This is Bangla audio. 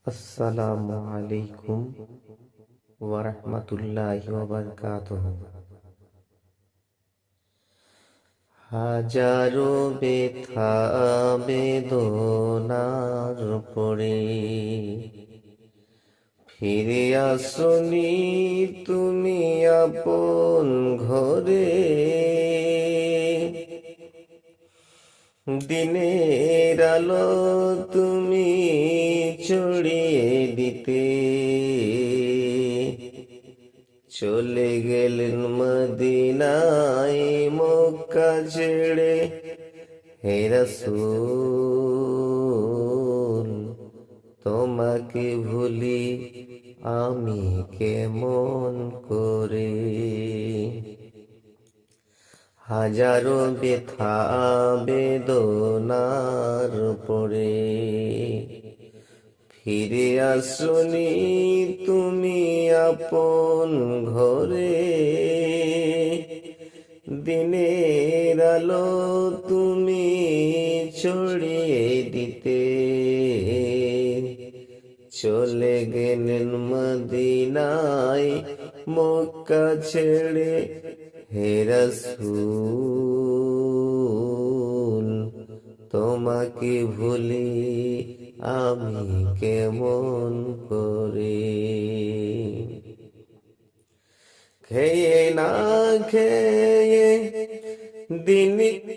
আসসালামু আলাইকুম ওয়া রাহমাতুল্লাহি ওয়া বারাকাতুহু। হাজারো ব্যথা বেদনার পরে ফিরে আসনি তুমি আপন ঘরে। দিনের আলো তুমি ছড়িয়ে দিতে চলে গেলেন মদিনায় মক্কা ছেড়ে। হে রাসূল, তোমাকে ভুলি আমি কেমন করে। হাজারো ব্যথা বেদনার পরে ফিরে আসনি তুমি আপন ঘরে। দিনের আলো তুমি ছড়িয়ে দিতে চলে গেলেন মদিনায় মক্কা ছেড়ে। হে রাসূল, তোমাকে ভুলি আমি কেমন করে। খেয়ে না খেয়ে দিন